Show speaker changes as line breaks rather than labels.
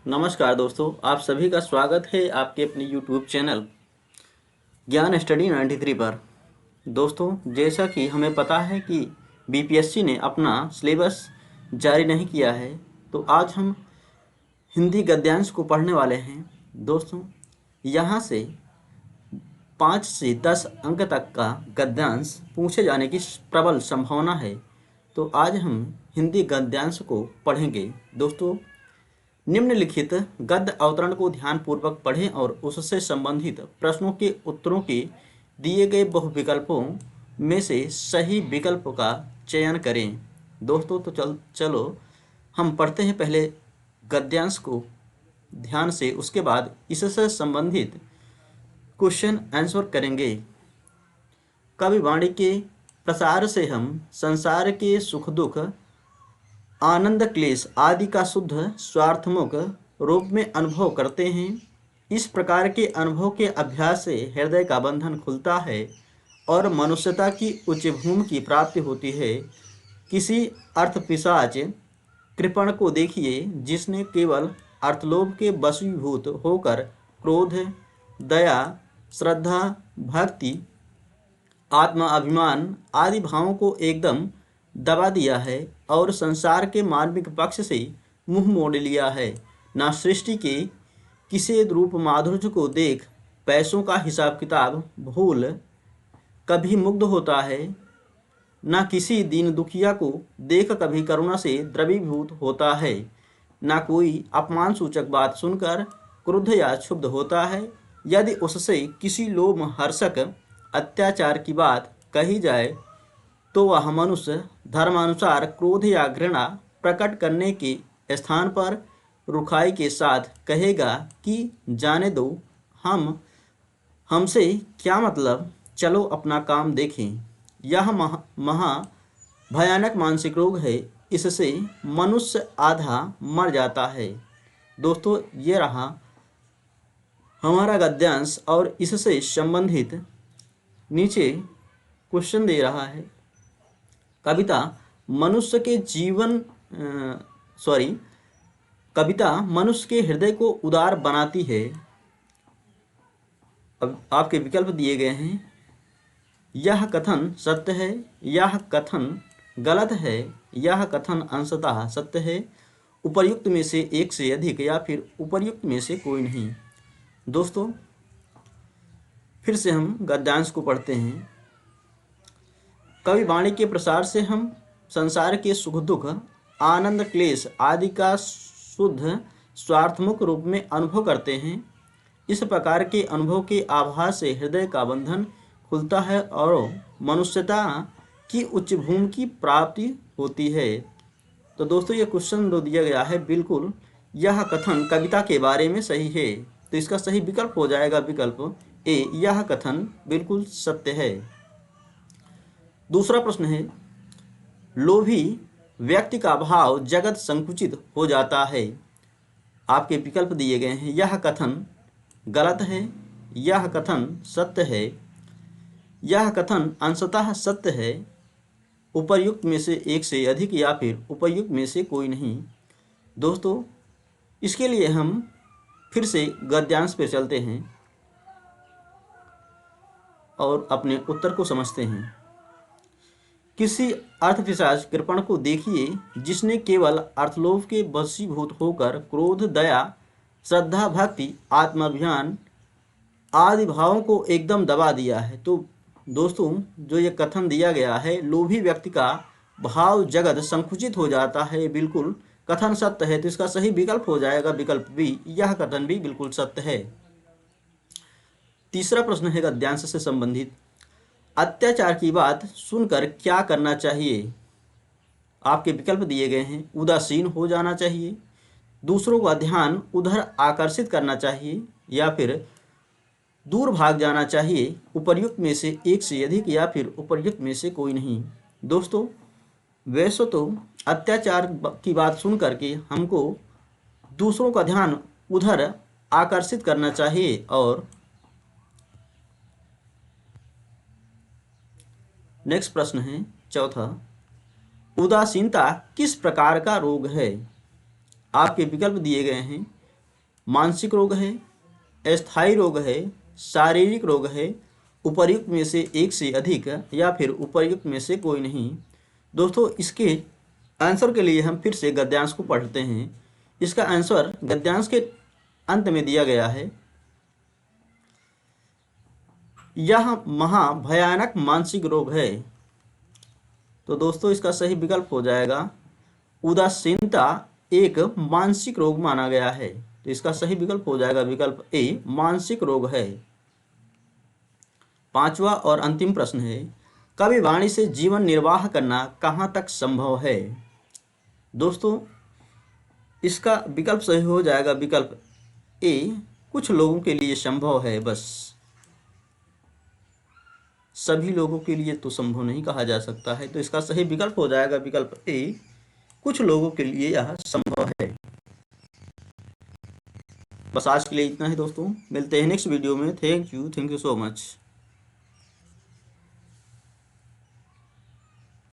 नमस्कार दोस्तों, आप सभी का स्वागत है आपके अपने YouTube चैनल ज्ञान स्टडी 93 पर। दोस्तों, जैसा कि हमें पता है कि बीपीएससी ने अपना सिलेबस जारी नहीं किया है, तो आज हम हिंदी गद्यांश को पढ़ने वाले हैं। दोस्तों, यहाँ से 5 से 10 अंक तक का गद्यांश पूछे जाने की प्रबल संभावना है। तो आज हम हिंदी गद्यांश को पढ़ेंगे। दोस्तों, निम्नलिखित गद्य अवतरण को ध्यानपूर्वक पढ़ें और उससे संबंधित प्रश्नों के उत्तरों के दिए गए बहुविकल्पों में से सही विकल्प का चयन करें। दोस्तों, तो चलो हम पढ़ते हैं पहले गद्यांश को ध्यान से, उसके बाद इससे संबंधित क्वेश्चन आंसर करेंगे। कवि वाणी के प्रसार से हम संसार के सुख दुख, आनंद क्लेश आदि का शुद्ध स्वार्थमुख रूप में अनुभव करते हैं। इस प्रकार के अनुभव के अभ्यास से हृदय का बंधन खुलता है और मनुष्यता की उच्च भूमि की प्राप्ति होती है। किसी अर्थपिशाच कृपण को देखिए, जिसने केवल अर्थलोभ के वशीभूत होकर क्रोध, दया, श्रद्धा, भक्ति, आत्मा अभिमान आदि भावों को एकदम दबा दिया है और संसार के मार्मिक पक्ष से मुंह मोड़ लिया है। ना सृष्टि के किसी रूप माधुर्य को देख पैसों का हिसाब किताब भूल कभी मुग्ध होता है, ना किसी दीन दुखिया को देख कभी करुणा से द्रवीभूत होता है, ना कोई अपमान सूचक बात सुनकर क्रुद्ध या क्षुब्ध होता है। यदि उससे किसी लोभ हर्षक अत्याचार की बात कही जाए तो वह मनुष्य धर्मानुसार क्रोध या घृणा प्रकट करने के स्थान पर रुखाई के साथ कहेगा कि जाने दो, हमसे क्या मतलब, चलो अपना काम देखें। यह महा भयानक मानसिक रोग है, इससे मनुष्य आधा मर जाता है। दोस्तों, ये रहा हमारा गद्यांश और इससे संबंधित नीचे क्वेश्चन दे रहा है। कविता मनुष्य के जीवन कविता मनुष्य के हृदय को उदार बनाती है। अब आपके विकल्प दिए गए हैं। यह कथन सत्य है, यह कथन गलत है, यह कथन अंशतः सत्य है, उपर्युक्त में से एक से अधिक या फिर उपर्युक्त में से कोई नहीं। दोस्तों, फिर से हम गद्यांश को पढ़ते हैं। कवि वाणी के प्रसार से हम संसार के सुख दुख, आनंद क्लेश आदि का शुद्ध स्वार्थमुख रूप में अनुभव करते हैं। इस प्रकार के अनुभव के आभास से हृदय का बंधन खुलता है और मनुष्यता की उच्च भूमि की प्राप्ति होती है। तो दोस्तों, ये क्वेश्चन जो दिया गया है, बिल्कुल यह कथन कविता के बारे में सही है। तो इसका सही विकल्प हो जाएगा विकल्प ए, यह कथन बिल्कुल सत्य है। दूसरा प्रश्न है, लोभी व्यक्ति का भाव जगत संकुचित हो जाता है। आपके विकल्प दिए गए हैं। यह कथन गलत है, यह कथन सत्य है, यह कथन अंशतः सत्य है, उपर्युक्त में से एक से अधिक या फिर उपर्युक्त में से कोई नहीं। दोस्तों, इसके लिए हम फिर से गद्यांश पर चलते हैं और अपने उत्तर को समझते हैं। किसी अर्थपिशाच कृपण को देखिए, जिसने केवल अर्थलोभ के वशीभूत होकर क्रोध, दया, श्रद्धा, भक्ति, आत्माभिमान आदि भावों को एकदम दबा दिया है। तो दोस्तों, जो ये कथन दिया गया है, लोभी व्यक्ति का भाव जगत संकुचित हो जाता है, बिल्कुल कथन सत्य है। तो इसका सही विकल्प हो जाएगा विकल्प बी, यह कथन भी बिल्कुल सत्य है। तीसरा प्रश्न है गद्यांश से संबंधित। अत्याचार की बात सुनकर क्या करना चाहिए? आपके विकल्प दिए गए हैं। उदासीन हो जाना चाहिए, दूसरों का ध्यान उधर आकर्षित करना चाहिए, या फिर दूर भाग जाना चाहिए, उपर्युक्त में से एक से अधिक या फिर उपर्युक्त में से कोई नहीं। दोस्तों, वैसे तो अत्याचार की बात सुन करके हमको दूसरों का ध्यान उधर आकर्षित करना चाहिए। और नेक्स्ट प्रश्न है चौथा, उदासीनता किस प्रकार का रोग है? आपके विकल्प दिए गए हैं। मानसिक रोग है, अस्थायी रोग है, शारीरिक रोग है, उपर्युक्त में से एक से अधिक, या फिर उपर्युक्त में से कोई नहीं। दोस्तों इसके आंसर के लिए हम फिर से गद्यांश को पढ़ते हैं। इसका आंसर गद्यांश के अंत में दिया गया है। यह महाभयानक मानसिक रोग है। तो दोस्तों इसका सही विकल्प हो जाएगा उदासीनता एक मानसिक रोग माना गया है। तो इसका सही विकल्प हो जाएगा विकल्प ए, मानसिक रोग है। पांचवा और अंतिम प्रश्न है, कवि वाणी से जीवन निर्वाह करना कहाँ तक संभव है। दोस्तों इसका विकल्प सही हो जाएगा विकल्प ए, कुछ लोगों के लिए संभव है, बस सभी लोगों के लिए तो संभव नहीं कहा जा सकता है। तो इसका सही विकल्प हो जाएगा विकल्प ए, कुछ लोगों के लिए यह संभव है। बस आज के लिए इतना ही दोस्तों, मिलते हैं नेक्स्ट वीडियो में। Thank you so much.